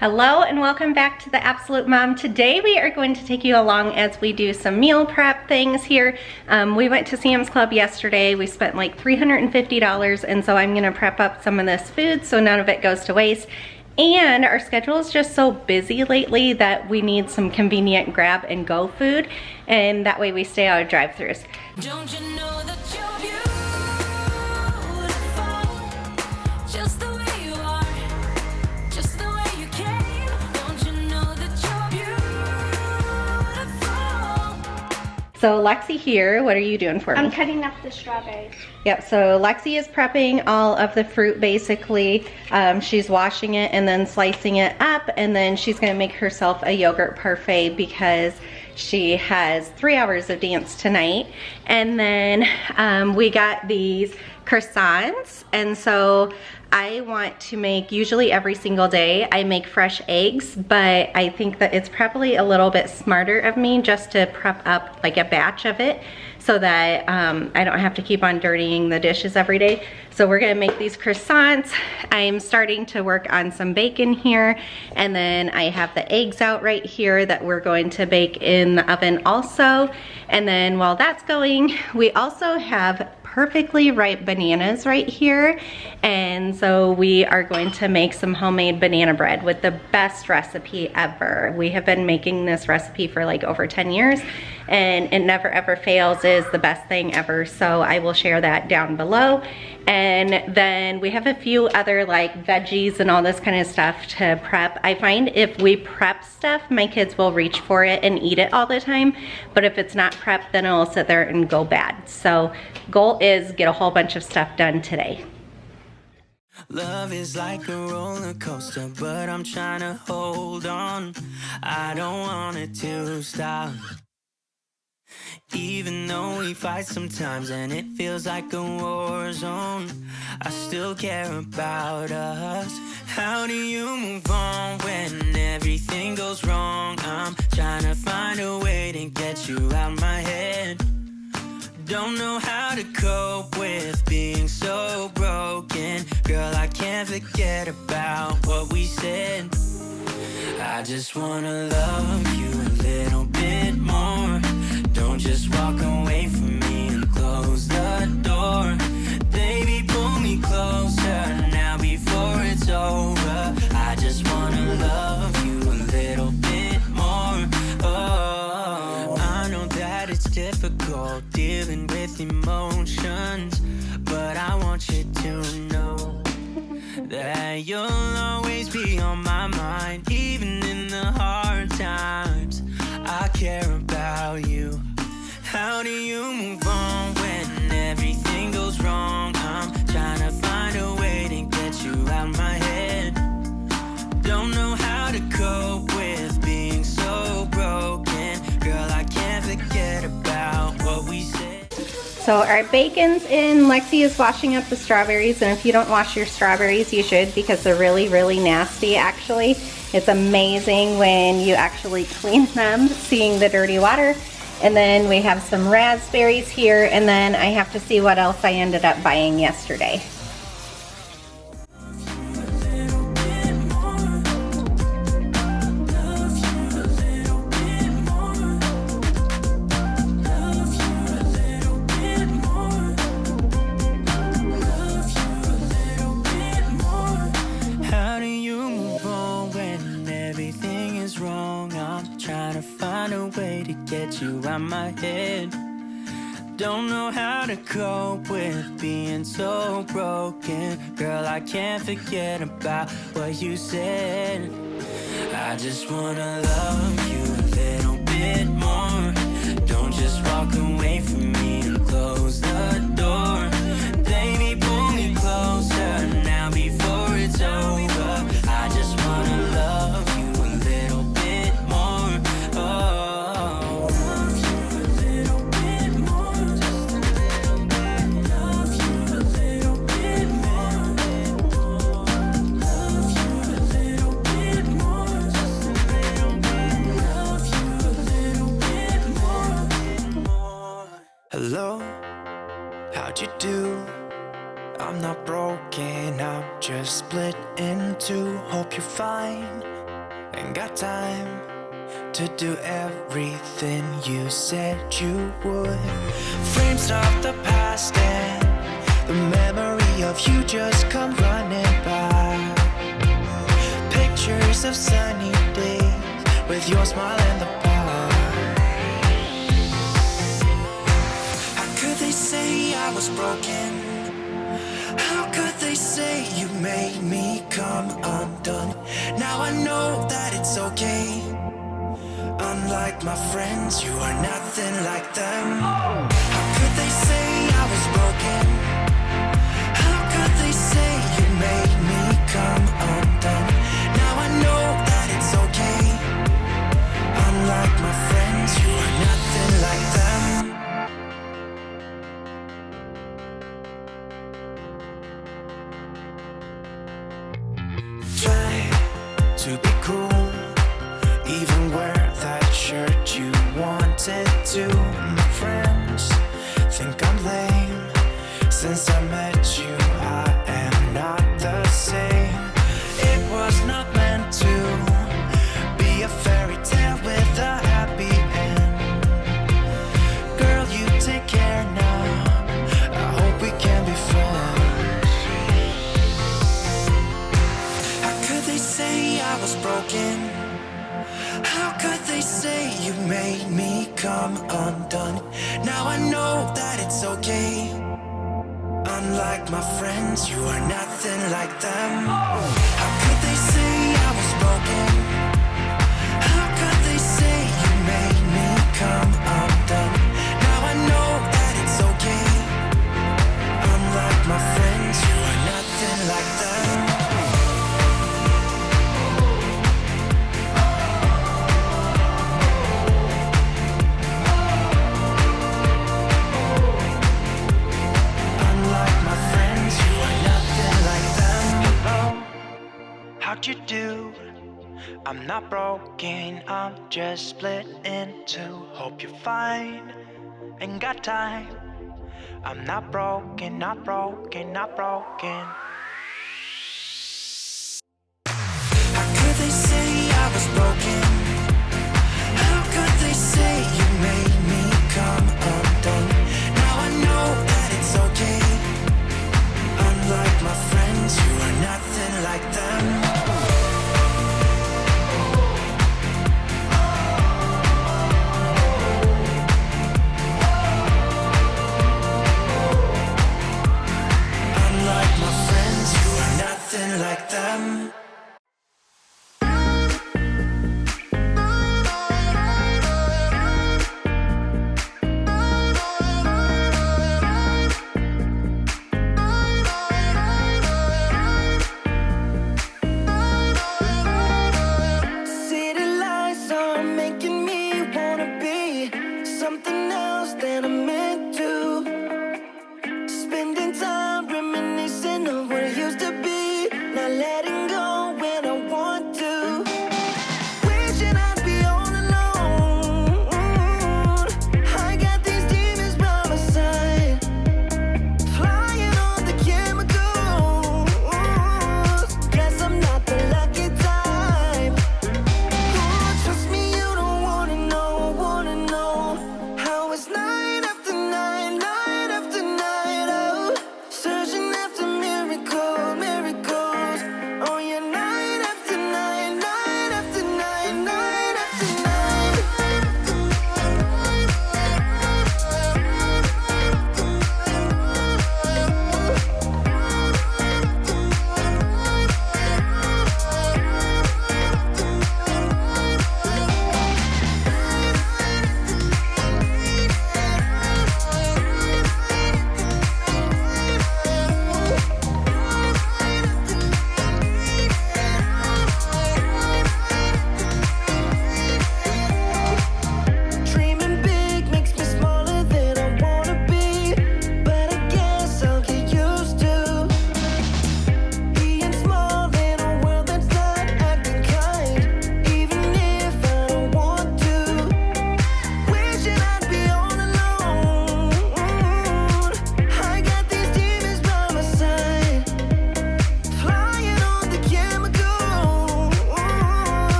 Hello and welcome back to the Absolute Mom. Today we are going to take you along as we do some meal prep things here. We went to Sam's Club yesterday. We spent like $350, and so I'm gonna prep up some of this food so none of it goes to waste. And our schedule is just so busy lately that we need some convenient grab and go food, and that way we stay out of drive-thrus. Don't you know that you're beautiful, just the way you are, just the way you came. Don't you know that you're beautiful? So Lexi here, what are you doing for me? I'm cutting up the strawberries. Yep, so Lexi is prepping all of the fruit basically. She's washing it and then slicing it up, and then she's gonna make herself a yogurt parfait because she has 3 hours of dance tonight. And then we got these croissants, and so I want to make, usually every single day, I make fresh eggs, but I think that it's probably a little bit smarter of me just to prep up like a batch of it so that I don't have to keep on dirtying the dishes every day. So we're gonna make these croissants. I'm starting to work on some bacon here, and then I have the eggs out right here that we're going to bake in the oven also. And then while that's going, we also have perfectly ripe bananas right here, and so we are going to make some homemade banana bread with the best recipe ever. We have been making this recipe for like over 10 years, and it never ever fails. Is the best thing ever, so I will share that down below. And then we have a few other like veggies and all this kind of stuff to prep. I find if we prep stuff, my kids will reach for it and eat it all the time, but if it's not prepped, then it'll sit there and go bad. So goal is get a whole bunch of stuff done today. Love is like a roller coaster, but I'm trying to hold on. I don't want it to stop. Even though we fight sometimes and it feels like a war zone, I still care about us. How do you move on when everything goes wrong? I'm trying to find a way to get you out my head. Don't know how to cope with being so broken. Girl, I can't forget about what we said. I just wanna love you a little bit more. Don't just walk away from me and close the door. Baby, pull me closer now before it's over. I just wanna love you a little bit more. Oh, I know that it's difficult dealing with emotions, but I want you to know that you'll always be on my mind. Even in the hard times, I care about you. How do you move on when everything goes wrong? I'm trying to find a way to get you out my head. Don't know how to cope with being so broken. Girl, I can't forget about what we said. So our bacon's in. Lexi is washing up the strawberries, and if you don't wash your strawberries, you should, because they're really, really nasty actually. It's amazing when you actually clean them, seeing the dirty water. And then we have some raspberries here, and then I have to see what else I ended up buying yesterday. How do you move on when everything is wrong? I'm trying to find a way to get you out my head. Don't know how to cope with being so broken. Girl, I can't forget about what you said. I just wanna love you a little bit more. Don't just walk away from me and close the door. Baby, pull me closer now before it's over. I just wanna love you a little bit more. Oh, love you a little bit more. Just a little bit. Love you a little bit more. Love you a little bit more. Just a little bit. Love you a little bit more. Hello, how'd you do? I'm not broken, I'm just split in two. Hope you're fine. Ain't got time to do everything you said you would. Frames of the past and the memory of you just come running by. Pictures of sunny days with your smile in the bar. How could they say I was broken? How could they say you made me come undone? Now I know that it's okay. Unlike my friends, you are nothing like them. How could they say I was broken? How could they say you made me come undone? Now I know that it's okay. Unlike my friends, you are nothing like them. Try to be cool, even wear that shirt you wanted to. My friends think I'm lame. Since I met you, I am not the same. It was not meant to be a fairy tale with a happy end. Girl, you take care now. I hope we can be friends. How could they say I was broken? How could they say you made me come undone? Now I know that it's okay. Unlike my friends, you are nothing like them. How could they say I was broken? How could they say you made me come undone? Now I know that it's okay. Unlike my friends, you are nothing like them. How'd you do? I'm not broken, I'm just split in two. Hope you're fine, ain't got time. I'm not broken, not broken, not broken. How could they say I was broken? How could they say you made me come undone? Now I know that it's okay. Unlike my friends, you are nothing like them. Unlike my friends, you are nothing like them.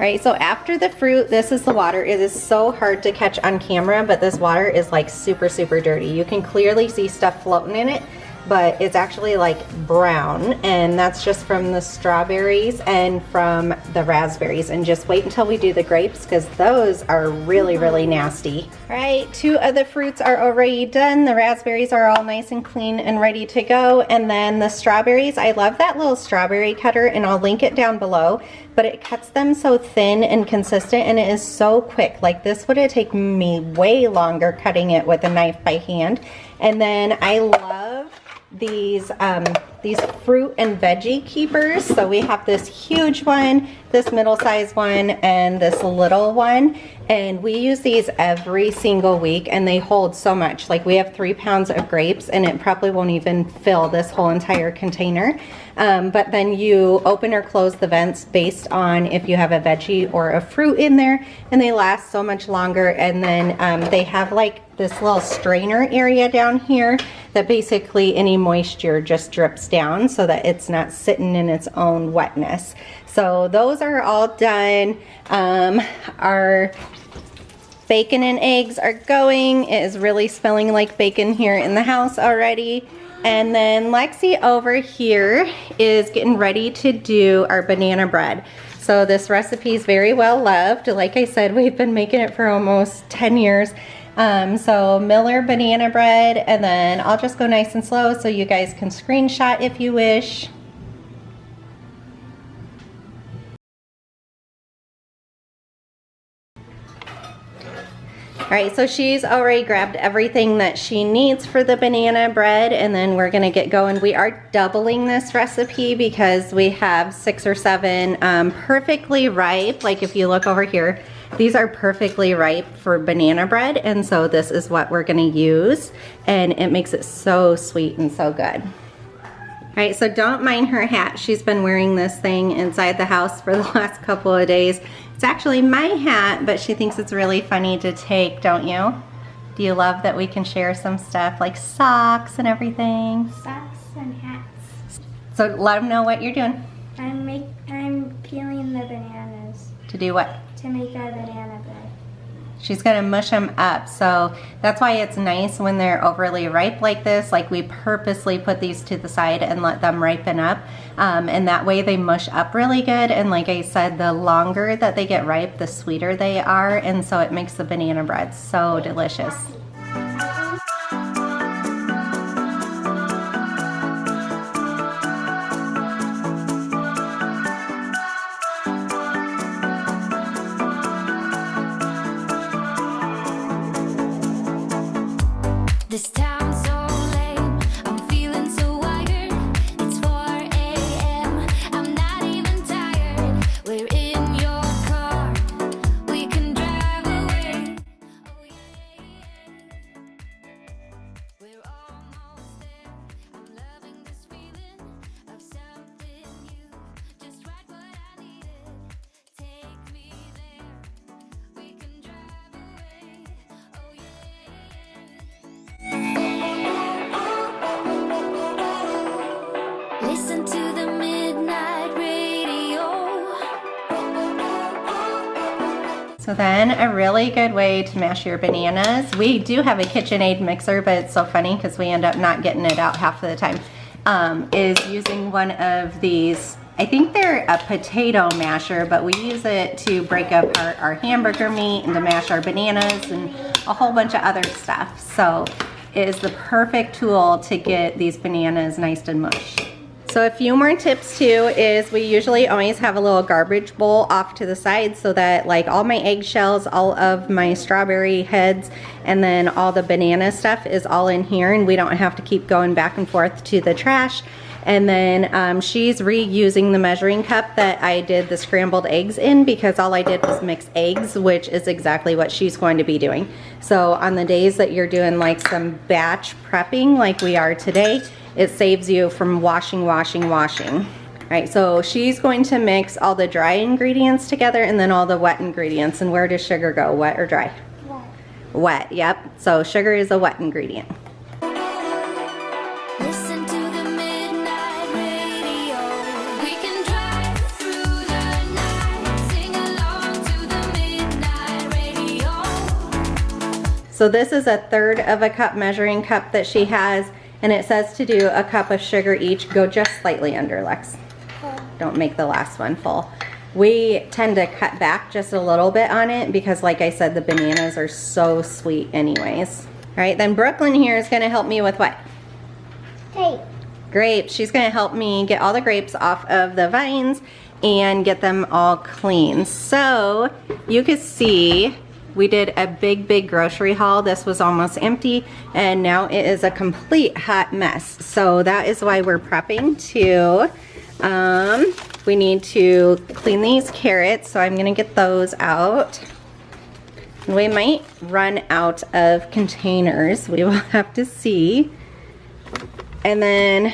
right, so after the fruit, this is the water. It is so hard to catch on camera, but this water is like super, super dirty. You can clearly see stuff floating in it, but it's actually like brown, and that's just from the strawberries and from the raspberries. And just wait until we do the grapes, because those are really, really nasty. All right, 2 of the fruits are already done. The raspberries are all nice and clean and ready to go. And then the strawberries, I love that little strawberry cutter, and I'll link it down below, but it cuts them so thin and consistent, and it is so quick. Like, this would have taken me way longer cutting it with a knife by hand. And then I love these fruit and veggie keepers. So we have this huge one, this middle-sized one, and this little one, and we use these every single week, and they hold so much. Like, we have 3 pounds of grapes, and it probably won't even fill this whole entire container. But then you open or close the vents based on if you have a veggie or a fruit in there, and they last so much longer. And then they have like this little strainer area down here that basically any moisture just drips down so that it's not sitting in its own wetness. So those are all done. Our bacon and eggs are going. It is really smelling like bacon here in the house already. And then Lexi over here is getting ready to do our banana bread. So this recipe is very well loved. Like I said, we've been making it for almost 10 years. So Miller banana bread, and then I'll just go nice and slow so you guys can screenshot if you wish. All right, so she's already grabbed everything that she needs for the banana bread, and then we're gonna get going. We are doubling this recipe because we have 6 or 7 perfectly ripe. Like, if you look over here, these are perfectly ripe for banana bread, and so this is what we're gonna use, and it makes it so sweet and so good. All right, so don't mind her hat. She's been wearing this thing inside the house for the last couple of days. It's actually my hat, but she thinks it's really funny to take, don't you? Do you love that we can share some stuff like socks and everything? Socks and hats. So let them know what you're doing. I'm peeling the bananas To do what? to make our banana bread. She's gonna mush them up. So that's why it's nice when they're overly ripe like this. Like, we purposely put these to the side and let them ripen up. And that way they mush up really good. And like I said, the longer that they get ripe, the sweeter they are. And so it makes the banana bread so delicious. This town's so lame, I'm feeling so wired. It's 4 a.m., I'm not even tired. We're in your car, we can drive away. Oh yeah, we're almost there. I'm loving this feeling of something new. Just right what I needed. Take me there, we can drive away. Oh yeah. Listen to the midnight radio. So then a really good way to mash your bananas, we do have a KitchenAid mixer, but it's so funny because we end up not getting it out half of the time, is using one of these. I think they're a potato masher, but we use it to break apart our hamburger meat and to mash our bananas and a whole bunch of other stuff. So it is the perfect tool to get these bananas nice and mushed. So a few more tips too is we usually always have a little garbage bowl off to the side so that like all my eggshells, all of my strawberry heads, and then all the banana stuff is all in here, and we don't have to keep going back and forth to the trash. And then she's reusing the measuring cup that I did the scrambled eggs in, because all I did was mix eggs, which is exactly what she's going to be doing. So on the days that you're doing like some batch prepping like we are today, it saves you from washing. All right, so she's going to mix all the dry ingredients together and then all the wet ingredients. And where does sugar go, wet or dry? Wet. Wet, yep. So sugar is a wet ingredient. Listen to the midnight radio. We can drive through the night, sing along So this is 1/3 of a cup measuring cup that she has, and it says to do a cup of sugar each. Go just slightly under, Lex. Don't make the last one full. We tend to cut back just a little bit on it because, like I said, the bananas are so sweet anyways. All right, then Brooklyn here is gonna help me with what? Tape. Grapes. She's gonna help me get all the grapes off of the vines and get them all clean. So you can see we did a big grocery haul. This was almost empty and now it is a complete hot mess. So that is why we're prepping too. We need to clean these carrots, so I'm gonna get those out. We might run out of containers. We will have to see. And then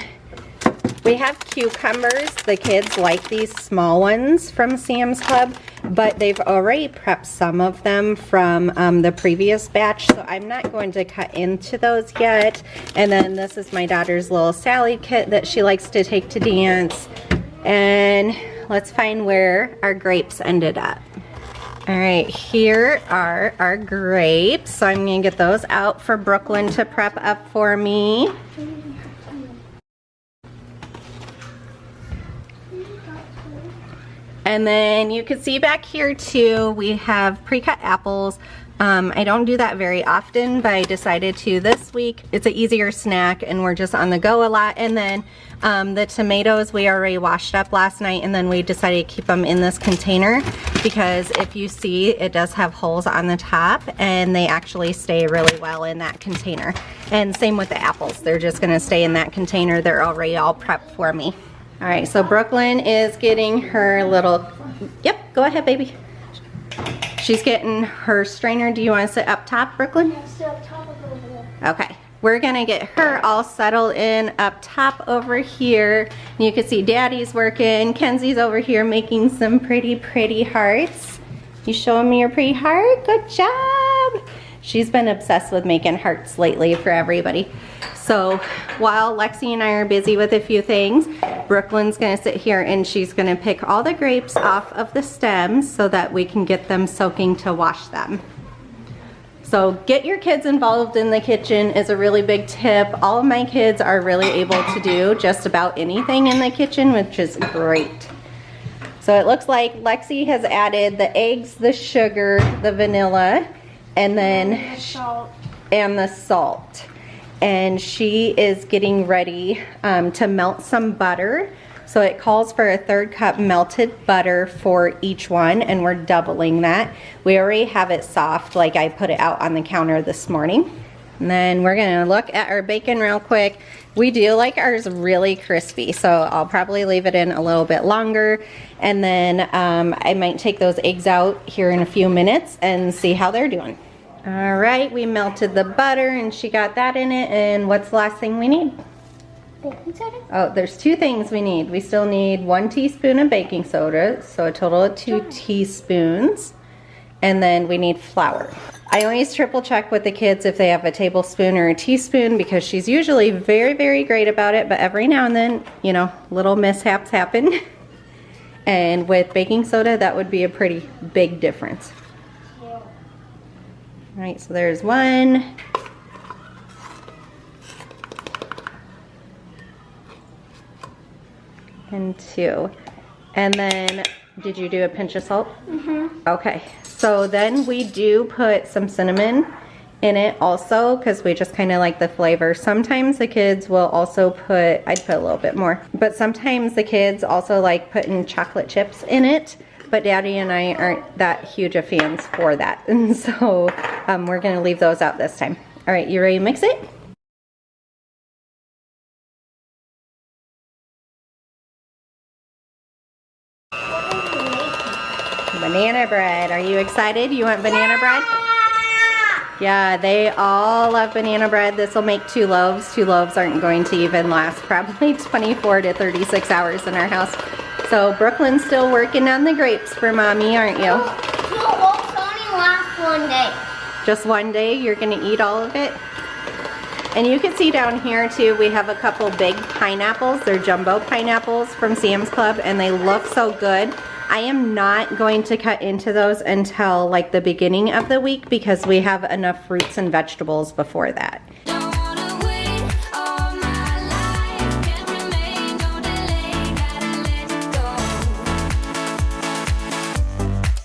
we have cucumbers. The kids like these small ones from Sam's Club, but they've already prepped some of them from the previous batch, so I'm not going to cut into those yet. And then this is my daughter's little Sally kit that she likes to take to dance. And let's find where our grapes ended up. All right, here are our grapes. So I'm gonna get those out for Brooklyn to prep up for me. And then you can see back here too, we have pre-cut apples. I don't do that very often, but I decided to this week. It's an easier snack and we're just on the go a lot. And then the tomatoes we already washed up last night, and then we decided to keep them in this container because if you see, it does have holes on the top and they actually stay really well in that container. And same with the apples. They're just gonna stay in that container. They're already all prepped for me. All right, so Brooklyn is getting her little, yep, go ahead, baby. She's getting her strainer. Do you want to sit up top, Brooklyn? Yeah, sit up top of over there. Okay, we're gonna get her all settled in up top over here. You can see Daddy's working. Kenzie's over here making some pretty hearts. You showing me your pretty heart? Good job. She's been obsessed with making hearts lately for everybody. So while Lexi and I are busy with a few things, Brooklyn's gonna sit here and she's gonna pick all the grapes off of the stems so that we can get them soaking to wash them. So get your kids involved in the kitchen is a really big tip. All of my kids are really able to do just about anything in the kitchen, which is great. So it looks like Lexi has added the eggs, the sugar, the vanilla, and then Salt. and the salt. And she is getting ready to melt some butter. So it calls for 1/3 cup melted butter for each one, and we're doubling that. We already have it soft, like I put it out on the counter this morning. And then we're gonna look at our bacon real quick. We do like ours really crispy, so I'll probably leave it in a little bit longer. And then I might take those eggs out here in a few minutes and see how they're doing. All right, we melted the butter and she got that in it. And what's the last thing we need? Baking soda? Oh, there's 2 things we need. We still need 1 teaspoon of baking soda, so a total of 2 teaspoons. And then we need flour. I always triple check with the kids if they have a tablespoon or a teaspoon because she's usually very great about it, but every now and then, you know, little mishaps happen. And with baking soda, that would be a pretty big difference. All right, so there's 1. And 2. And then, did you do a pinch of salt? Mm-hmm. Okay, so then we do put some cinnamon in it also because we just kind of like the flavor. Sometimes the kids will also put, I'd put a little bit more, but sometimes the kids also like putting chocolate chips in it. But Daddy and I aren't that huge of fans for that. And so we're gonna leave those out this time. All right, you ready to mix it? Banana bread. Are you excited? You want banana bread? Yeah, they all love banana bread. This will make 2 loaves. 2 loaves aren't going to even last probably 24 to 36 hours in our house. So Brooklyn's still working on the grapes for Mommy, aren't you? 2 loaves only last 1 day. Just 1 day, you're gonna eat all of it? And you can see down here too, we have a couple big pineapples. They're jumbo pineapples from Sam's Club and they look so good. I am not going to cut into those until like the beginning of the week because we have enough fruits and vegetables before that. Don't wanna wait all my life, can't remain, no delay, gotta let it go.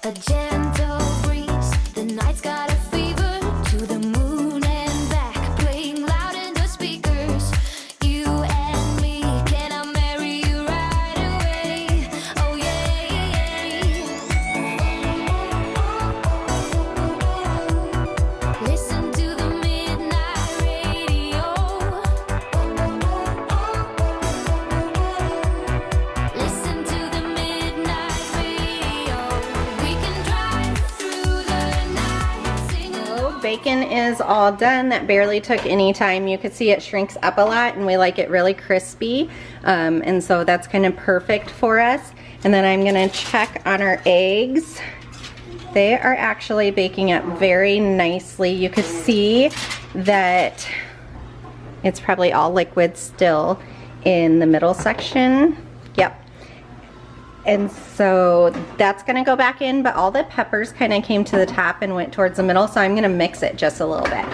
A gentle breeze, the night's got a fever, to the moon and back, playing loud in the speakers. You and me, can I marry you right away? Oh yeah. Listen to the midnight radio. Listen to the midnight radio. We can drive through the night, sing So bacon is all done. That barely took any time. You could see it shrinks up a lot and we like it really crispy. And so that's kind of perfect for us. And then I'm gonna check on our eggs. They are actually baking up very nicely. You could see that it's probably all liquid still in the middle section. Yep. And so that's gonna go back in, but all the peppers kind of came to the top and went towards the middle, so I'm gonna mix it just a little bit.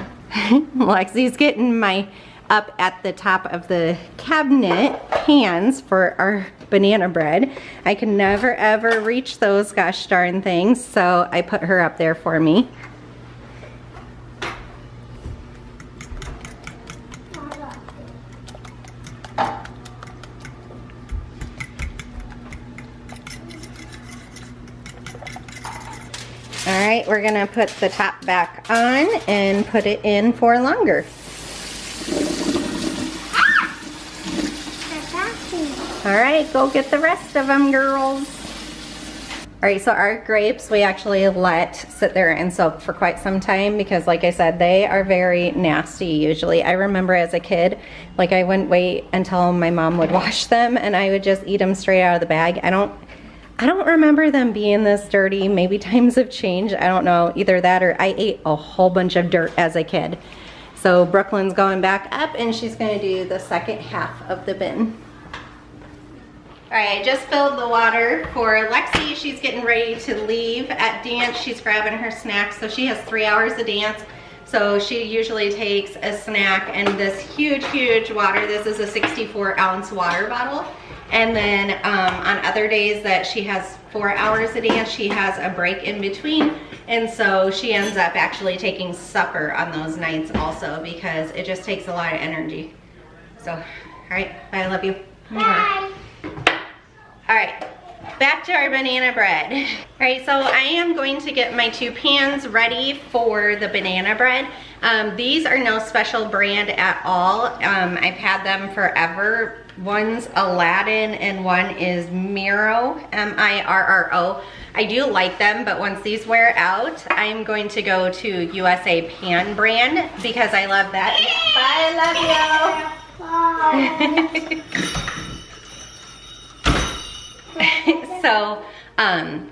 Lexi's getting my up at the top of the cabinet pans for our banana bread. I can never ever reach those gosh darn things, so I put her up there for me. All right, we're gonna put the top back on and put it in for longer. All right, go get the rest of them, girls. All right, so our grapes we actually let sit there and soak for quite some time because like I said, they are very nasty usually. I remember as a kid, like I wouldn't wait until my mom would wash them and I would just eat them straight out of the bag. I don't remember them being this dirty. Maybe times have changed. I don't know. Either that or I ate a whole bunch of dirt as a kid. So Brooklyn's going back up and she's gonna do the second half of the bin. All right, I just filled the water for Lexi. She's getting ready to leave at dance. She's grabbing her snacks. So she has 3 hours of dance. So she usually takes a snack and this huge, huge water. This is a 64-ounce water bottle. And then on other days that she has 4 hours a dance, she has a break in between. And so she ends up actually taking supper on those nights also because it just takes a lot of energy. So, all right, bye, I love you. Bye. All right, back to our banana bread. All right, so I am going to get my 2 pans ready for the banana bread. These are no special brand at all. I've had them forever. One's Aladdin and one is Miro, M-I-R-R-O. I do like them, but once these wear out, I'm going to go to USA Pan brand because I love that. Bye, I love you. So,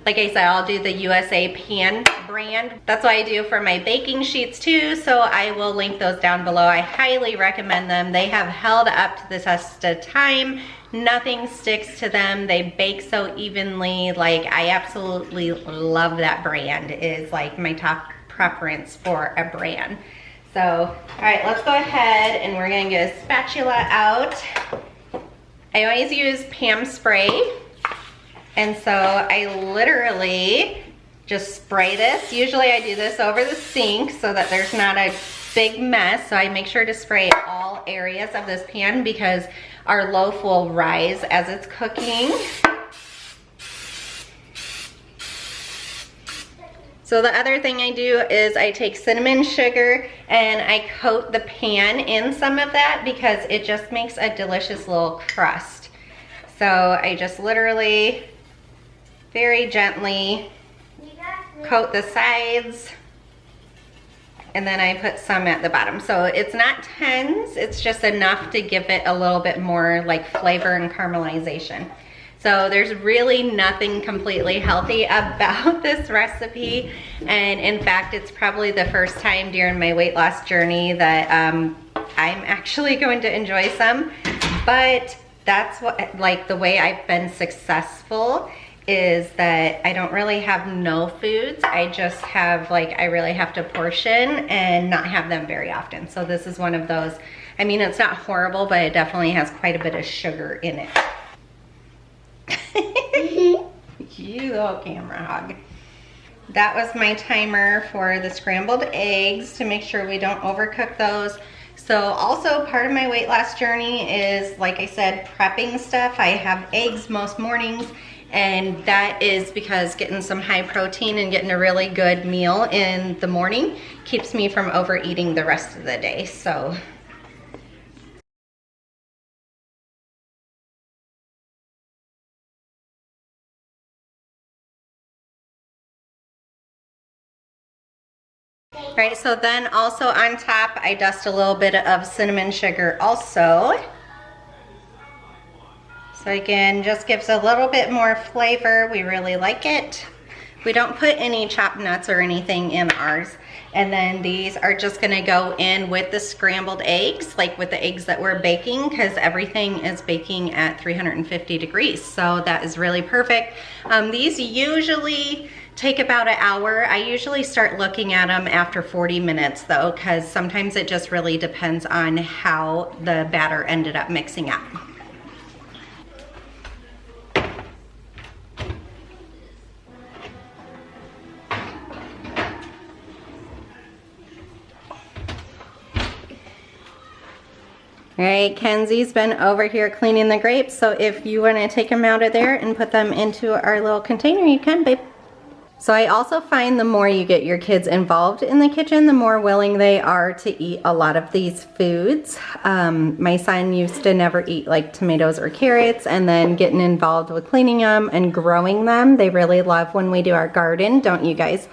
like I said, I'll do the USA Pan brand. That's what I do for my baking sheets too, so I will link those down below. I highly recommend them. They have held up to the test of time. Nothing sticks to them. They bake so evenly. Like, I absolutely love that brand. It is like my top preference for a brand. So, all right, let's go ahead and we're gonna get a spatula out. I always use Pam spray. And so I literally just spray this. Usually I do this over the sink so that there's not a big mess. So I make sure to spray all areas of this pan because our loaf will rise as it's cooking. So the other thing I do is I take cinnamon sugar and I coat the pan in some of that because it just makes a delicious little crust. So I just literally very gently coat the sides and then I put some at the bottom. So it's not tens, it's just enough to give it a little bit more like flavor and caramelization. So there's really nothing completely healthy about this recipe. And in fact, it's probably the first time during my weight loss journey that I'm actually going to enjoy some. But that's what, like, the way I've been successful is that I don't really have no foods. I just have like, I really have to portion and not have them very often. So this is one of those. I mean, it's not horrible, but it definitely has quite a bit of sugar in it. You little camera hog. That was my timer for the scrambled eggs to make sure we don't overcook those. So also part of my weight loss journey is, like I said, prepping stuff. I have eggs most mornings, and that is because getting some high protein and getting a really good meal in the morning keeps me from overeating the rest of the day. So right, so then also on top, I dust a little bit of cinnamon sugar also. So again, just gives a little bit more flavor. We really like it. We don't put any chopped nuts or anything in ours. And then these are just gonna go in with the scrambled eggs, like with the eggs that we're baking, because everything is baking at 350 degrees. So that is really perfect. These usually take about an hour. I usually start looking at them after 40 minutes though, because sometimes it just really depends on how the batter ended up mixing up. All right, Kenzie's been over here cleaning the grapes, so if you want to take them out of there and put them into our little container, you can, babe. So I also find the more you get your kids involved in the kitchen, the more willing they are to eat a lot of these foods. My son used to never eat like tomatoes or carrots, and then getting involved with cleaning them and growing them. They really love when we do our garden, don't you guys?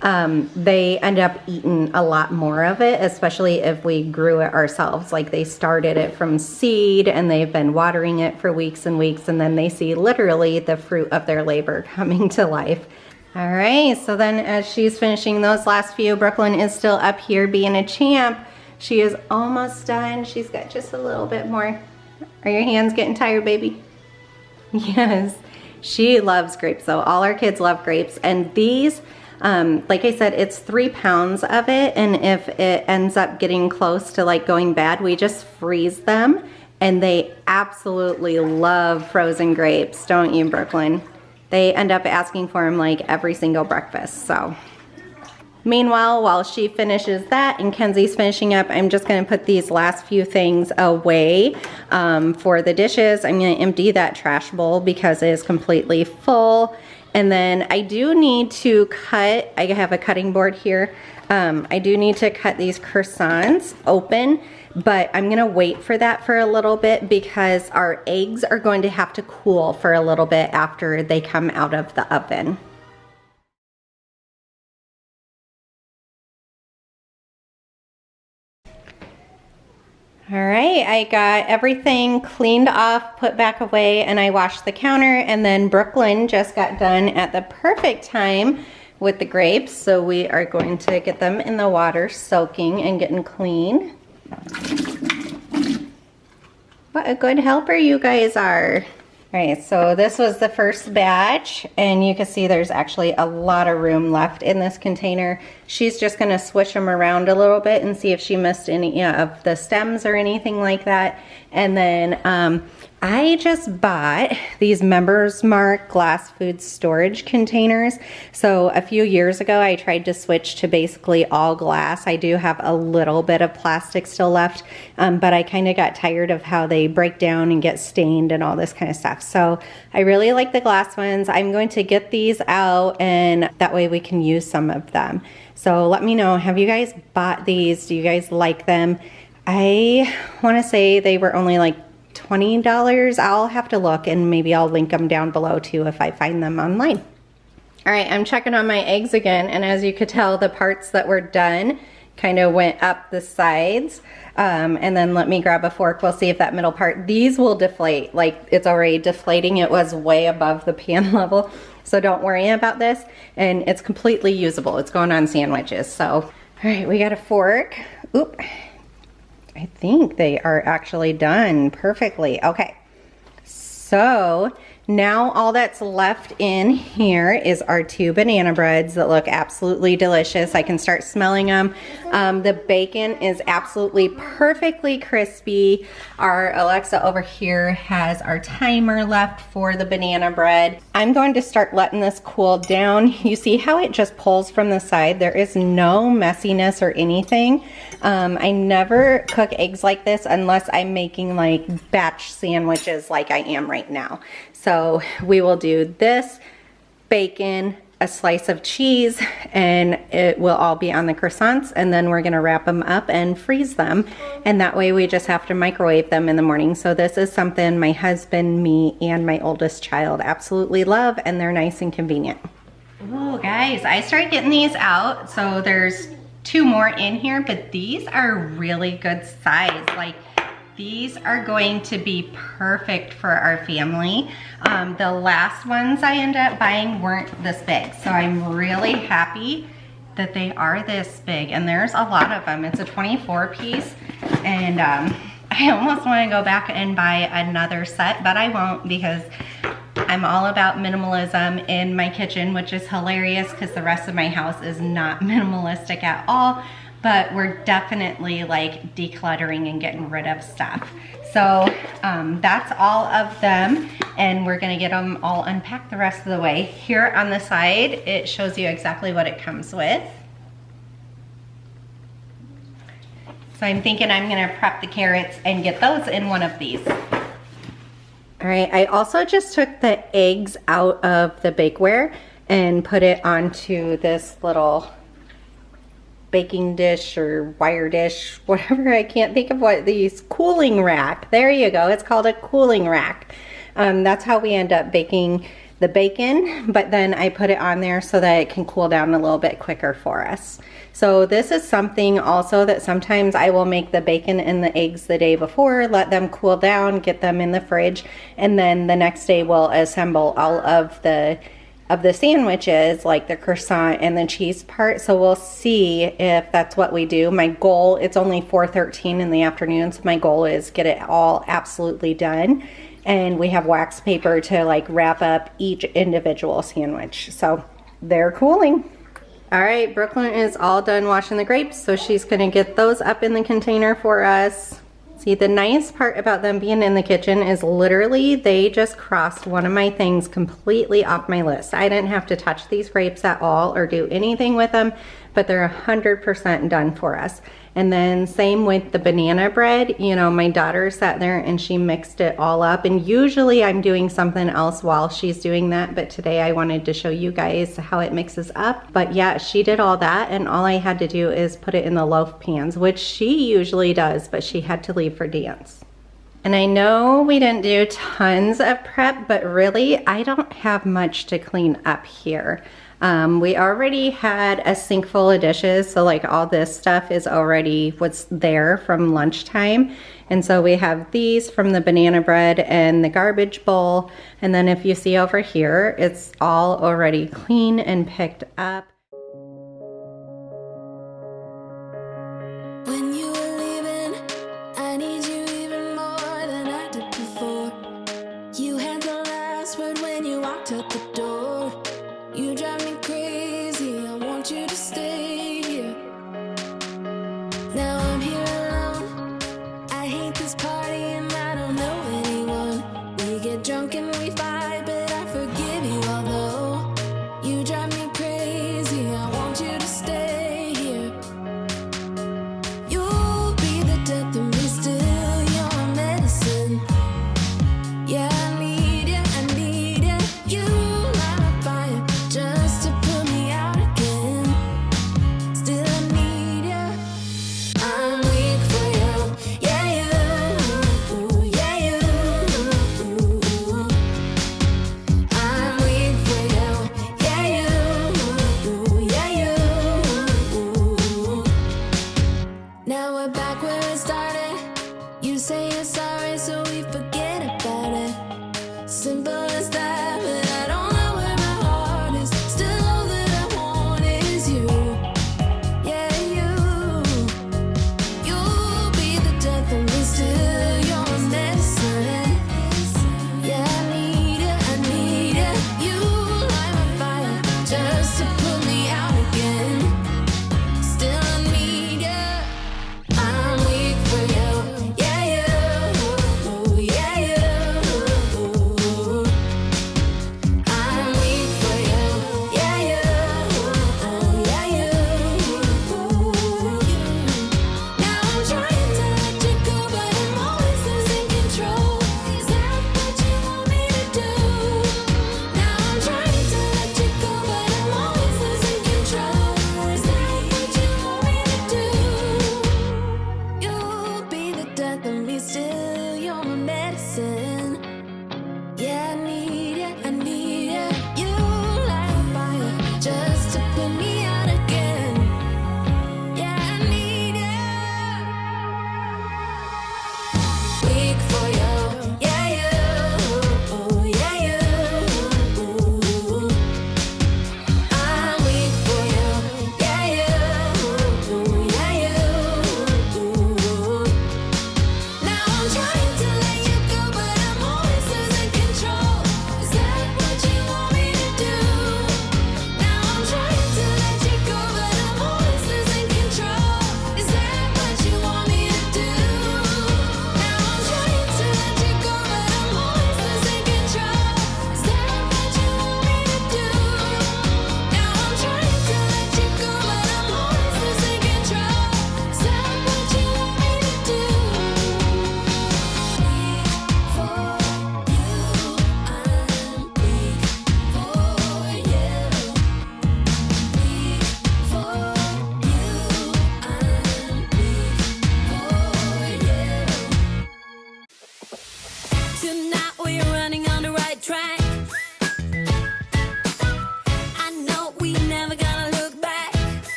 They end up eating a lot more of it, especially if we grew it ourselves. Like they started it from seed and they've been watering it for weeks and weeks, and then they see literally the fruit of their labor coming to life. All right, so then as she's finishing those last few, Brooklyn is still up here being a champ. She is almost done. She's got just a little bit more. Are your hands getting tired, baby? Yes, she loves grapes though. All our kids love grapes, and these, like I said, it's 3 pounds of it, and if it ends up getting close to like going bad, we just freeze them, and they absolutely love frozen grapes, don't you, Brooklyn? They end up asking for them like every single breakfast. So meanwhile, while she finishes that and Kenzie's finishing up, I'm just gonna put these last few things away for the dishes. I'm gonna empty that trash bowl because it is completely full. And then I do need to cut, I have a cutting board here. I do need to cut these croissants open, but I'm gonna wait for that for a little bit because our eggs are going to have to cool for a little bit after they come out of the oven. All right, I got everything cleaned off, put back away, and I washed the counter, and then Brooklyn just got done at the perfect time with the grapes, so we are going to get them in the water soaking and getting clean. What a good helper you guys are. All right, so this was the first batch, and you can see there's actually a lot of room left in this container. She's just gonna swish them around a little bit and see if she missed any of the stems or anything like that. And then I just bought these Members Mark glass food storage containers. So a few years ago, I tried to switch to basically all glass. I do have a little bit of plastic still left, but I kind of got tired of how they break down and get stained and all this kind of stuff. So I really like the glass ones. I'm going to get these out, and that way we can use some of them. So let me know, have you guys bought these? Do you guys like them? I want to say they were only like $20. I'll have to look, and maybe I'll link them down below too if I find them online. All right, I'm checking on my eggs again, and as you could tell, the parts that were done kind of went up the sides. And then let me grab a fork. We'll see if that middle part, these will deflate. Like, it's already deflating. It was way above the pan level. So don't worry about this. And it's completely usable. It's going on sandwiches. So, all right, we got a fork. Oop. I think they are actually done perfectly. Okay. So Now all that's left in here is our 2 banana breads that look absolutely delicious. I can start smelling them. The bacon is absolutely perfectly crispy. Our Alexa over here has our timer left for the banana bread. I'm going to start letting this cool down. You see how it just pulls from the side? There is no messiness or anything. I never cook eggs like this unless I'm making like batch sandwiches like I am right now. So we will do this, bacon, a slice of cheese, and it will all be on the croissants, and then we're gonna wrap them up and freeze them, and that way we just have to microwave them in the morning. So this is something my husband, me, and my oldest child absolutely love, and they're nice and convenient. Oh guys, I started getting these out, so there's 2 more in here, but these are really good size. Like, these are going to be perfect for our family. The last ones I ended up buying weren't this big, so I'm really happy that they are this big, and there's a lot of them. It's a 24 piece, and I almost want to go back and buy another set, but I won't, because I'm all about minimalism in my kitchen, which is hilarious because the rest of my house is not minimalistic at all. But we're definitely like decluttering and getting rid of stuff. So that's all of them, and we're gonna get them all unpacked the rest of the way. Here on the side, it shows you exactly what it comes with. So I'm thinking I'm gonna prep the carrots and get those in one of these. All right, I also just took the eggs out of the bakeware and put it onto this little baking dish or wire dish, whatever. I can't think of what these, cooling rack. There you go. It's called a cooling rack. That's how we end up baking the bacon, but then I put it on there so that it can cool down a little bit quicker for us. So this is something also that sometimes I will make the bacon and the eggs the day before, let them cool down, get them in the fridge, and then the next day we'll assemble all of the sandwiches, like the croissant and the cheese part. So we'll see if that's what we do. My goal, it's only 4:13 in the afternoon, so my goal is get it all absolutely done. And we have wax paper to like wrap up each individual sandwich. So they're cooling. All right, Brooklyn is all done washing the grapes, so she's gonna get those up in the container for us. See, the nice part about them being in the kitchen is literally they just crossed one of my things completely off my list. I didn't have to touch these grapes at all or do anything with them, but they're 100% done for us. And then same with the banana bread. You know, my daughter sat there and she mixed it all up, and usually I'm doing something else while she's doing that, but today I wanted to show you guys how it mixes up. But yeah, she did all that, and all I had to do is put it in the loaf pans, which she usually does, but she had to leave for dance. And I know we didn't do tons of prep, but really I don't have much to clean up here. We already had a sink full of dishes, so like all this stuff is already what's there from lunchtime. And so we have these from the banana bread and the garbage bowl. And then if you see over here, it's all already clean and picked up. When you were leaving, I need you even more than I did before. You had the last word when you walked out the door. You drive me crazy, I want you to stay here. Now I'm here alone, I hate this party and I don't know anyone. We get drunk and we fight, but I forgive you although you drive me crazy, I want you to stay here. You'll be the death of me still, you're my medicine. Yeah, I need you, I need you. You light my fire just to put me out again. Still I need you. I'm weak for you. Yeah, you. Yeah, you. I'm weak for you. Yeah, you. Yeah, you. Now we're back where it started. You say you're sorry, so we forget about it. Simple as that, but I don't know where my heart is. Still all that I want is you. Yeah, you. You'll be the death of me still. You're my medicine. Yeah, I need you, I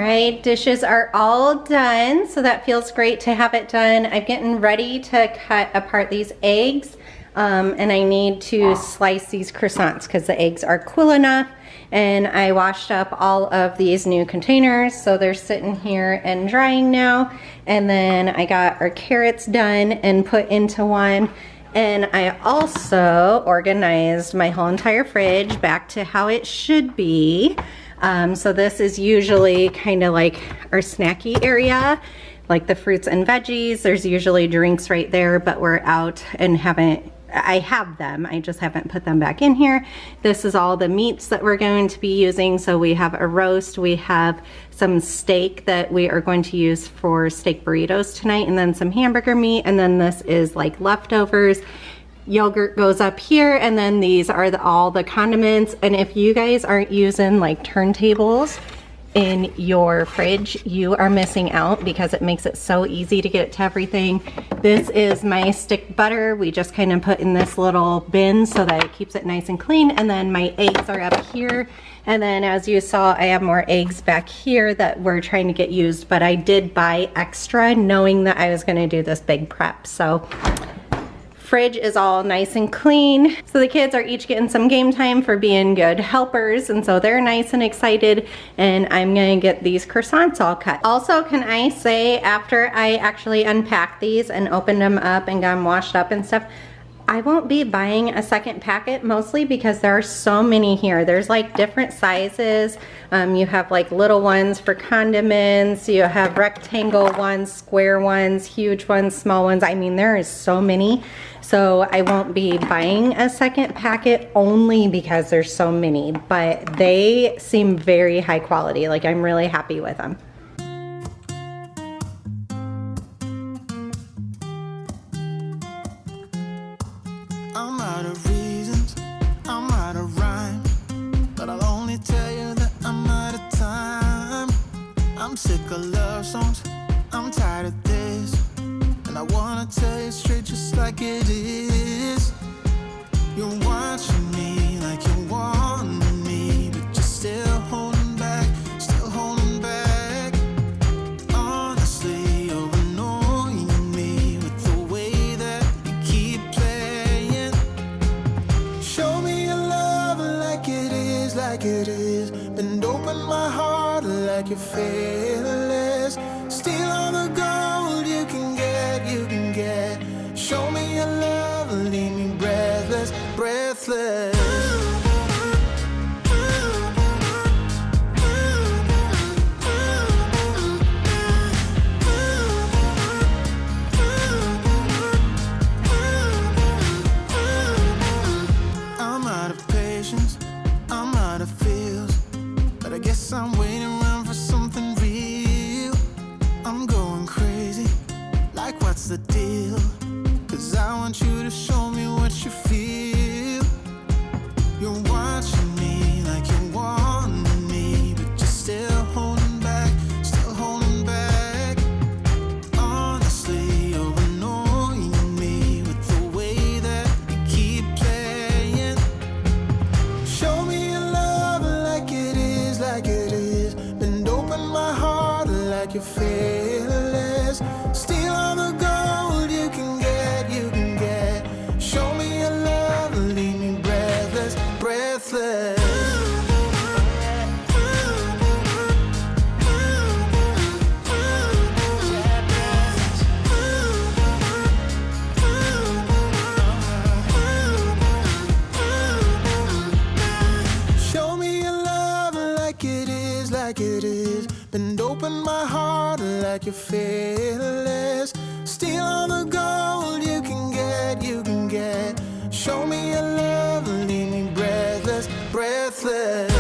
right, dishes are all done, so that feels great to have it done. I'm getting ready to cut apart these eggs, and I need to slice these croissants because the eggs are cool enough. And I washed up all of these new containers, so they're sitting here and drying now. And then I got our carrots done and put into one. And I also organized my whole entire fridge back to how it should be. So this is usually kind of like our snacky area, like the fruits and veggies. There's usually drinks right there, but we're out and I have them, I just haven't put them back in here. This is all the meats that we're going to be using. So we have a roast, we have some steak that we are going to use for steak burritos tonight, and then some hamburger meat, and then this is like leftovers. Yogurt goes up here, and then these are all the condiments. And if you guys aren't using like turntables in your fridge, you are missing out because it makes it so easy to get it to everything. This is my stick butter. We just kind of put in this little bin so that it keeps it nice and clean. And then my eggs are up here. And then as you saw, I have more eggs back here that we're trying to get used, but I did buy extra knowing that I was gonna do this big prep. So fridge is all nice and clean. So the kids are each getting some game time for being good helpers, and so they're nice and excited, and I'm gonna get these croissants all cut. Also, can I say, after I actually unpacked these and opened them up and got them washed up and stuff, I won't be buying a second packet, mostly because there are so many here. There's like different sizes. You have like little ones for condiments, you have rectangle ones, square ones, huge ones, small ones. I mean, there is so many. So I won't be buying a second packet only because there's so many, but they seem very high quality. Like, I'm really happy with them. I'm out of reasons, I'm out of rhyme, but I'll only tell you that I'm out of time. I'm sick of love songs, I'm tired of this, and I wanna tell you straight just like it is. You're watching me like you want me, but you're still holding back, still holding back. Honestly, you're annoying me with the way that you keep playing. Show me your love like it is, like it is. Bend open my heart like you're fearless. Steal all the gold you can get, you can get. Show me your love, leave me breathless, breathless. I'm out of patience, I'm out of feels, but I guess I'm waiting around for something real. I'm going crazy, like what's the deal? 'Cause I want you to show me what you feel. You're watching me like you want me, but you're still holding back, still holding back. Honestly, you're annoying me with the way that you keep playing. Show me your love like it is, like it is. Bend open my heart like you're fearless. Steal all the gold you can get, you can get. Show me your love, leave me breathless, breathless. Show me your love like it is, like it is. Bend open my heart like you're fearless. Steal all the gold you can get, you can get. Show me your love, leave me breathless, breathless.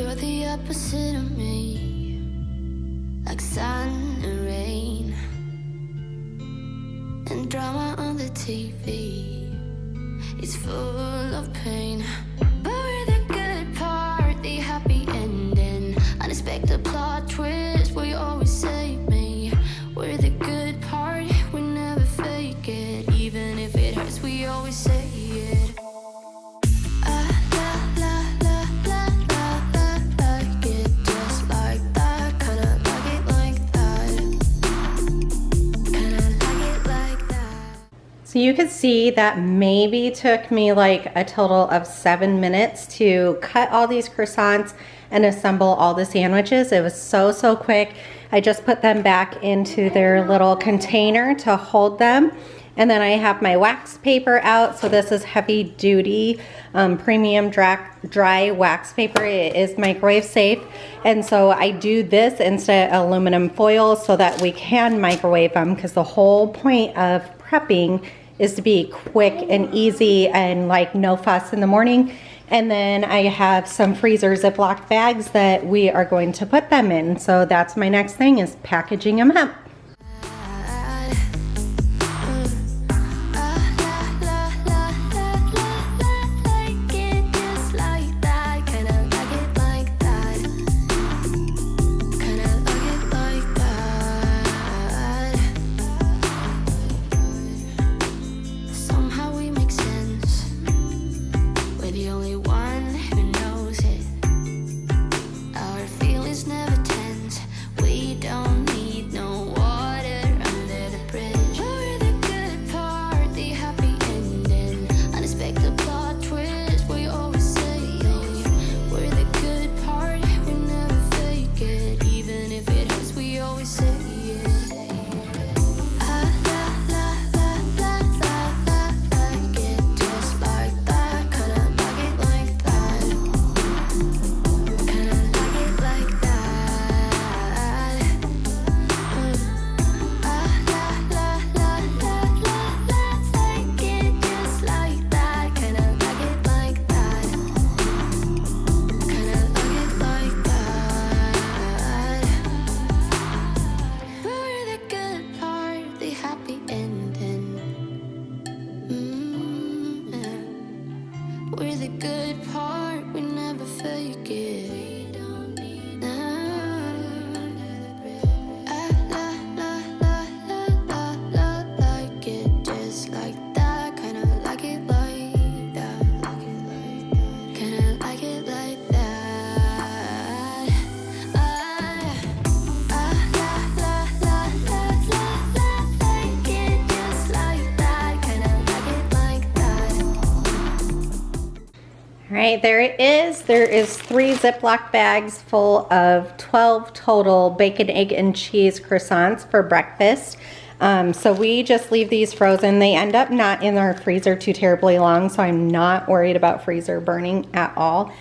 You're the opposite of me, like sun and rain, and drama on the TV. It's full of pain, but we're the good part, the happy ending, unexpected plot twist. We always save me. We're the good part, we never fake it, even if it hurts. We always say it. So you could see that maybe took me like a total of 7 minutes to cut all these croissants and assemble all the sandwiches. It was so quick. I just put them back into their little container to hold them. And then I have my wax paper out. So this is heavy duty premium dry wax paper. It is microwave safe. And so I do this instead of aluminum foil so that we can microwave them, because the whole point of prepping is to be quick and easy and like no fuss in the morning. And then I have some freezer Ziploc bags that we are going to put them in. So that's my next thing, is packaging them up. We're the good part, we never fake it. We don't need like it just like that. Kinda like it like that. Kinda like it like that. Like it just like that. Kinda like it like that. All right, there it is. There is 3 Ziploc bags full of 12 total bacon, egg, and cheese croissants for breakfast. So we just leave these frozen. They end up not in our freezer too terribly long, so I'm not worried about freezer burning at all.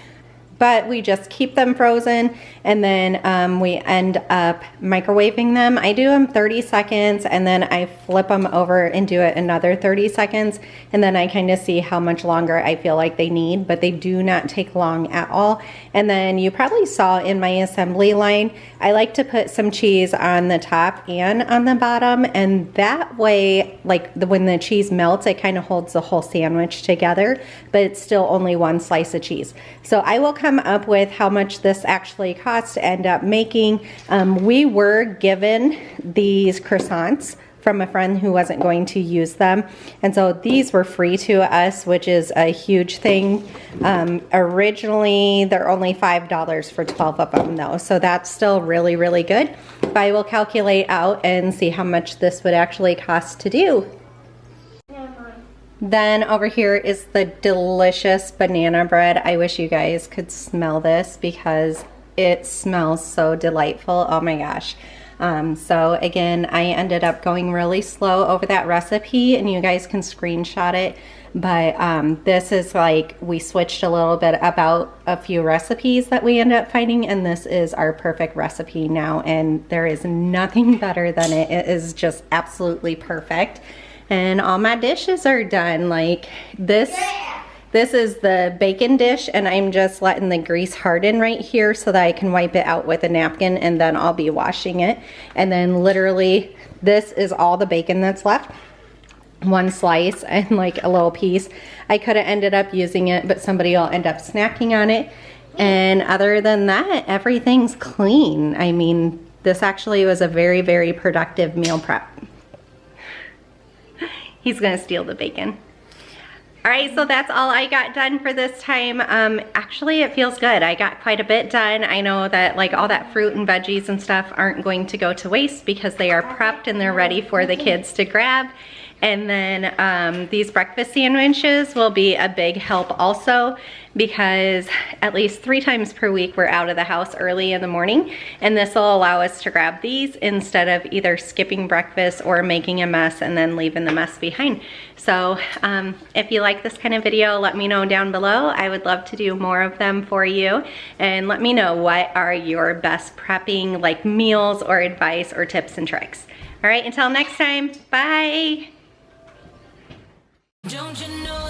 But we just keep them frozen, and then we end up microwaving them. I do them 30 seconds, and then I flip them over and do it another 30 seconds, and then I kind of see how much longer I feel like they need, but they do not take long at all. And then you probably saw in my assembly line, I like to put some cheese on the top and on the bottom, and that way, like when the cheese melts, it kind of holds the whole sandwich together, but it's still only one slice of cheese. So I will come up with how much this actually costs to end up making. We were given these croissants from a friend who wasn't going to use them, and so these were free to us, which is a huge thing. Originally they're only $5 for 12 of them though, so that's still really good. But I will calculate out and see how much this would actually cost to do. Then over here is the delicious banana bread. I wish you guys could smell this because it smells so delightful. Oh my gosh. So again, I ended up going really slow over that recipe, and you guys can screenshot it. But this is like, we switched a little bit about a few recipes that we ended up finding, and this is our perfect recipe now, and there is nothing better than it. It is just absolutely perfect. And all my dishes are done. Like this, This is the bacon dish, and I'm just letting the grease harden right here so that I can wipe it out with a napkin, and then I'll be washing it. And then literally, this is all the bacon that's left. One slice and like a little piece. I could have ended up using it, but somebody will end up snacking on it. And other than that, everything's clean. I mean, this actually was a very, very productive meal prep. He's gonna steal the bacon. All right, so that's all I got done for this time. Actually, it feels good. I got quite a bit done. I know that like all that fruit and veggies and stuff aren't going to go to waste because they are prepped and they're ready for the kids to grab. And then these breakfast sandwiches will be a big help also, because at least 3 times per week we're out of the house early in the morning, and this will allow us to grab these instead of either skipping breakfast or making a mess and then leaving the mess behind. So if you like this kind of video, let me know down below. I would love to do more of them for you, and let me know what are your best prepping like meals or advice or tips and tricks. All right, until next time, bye. Don't you know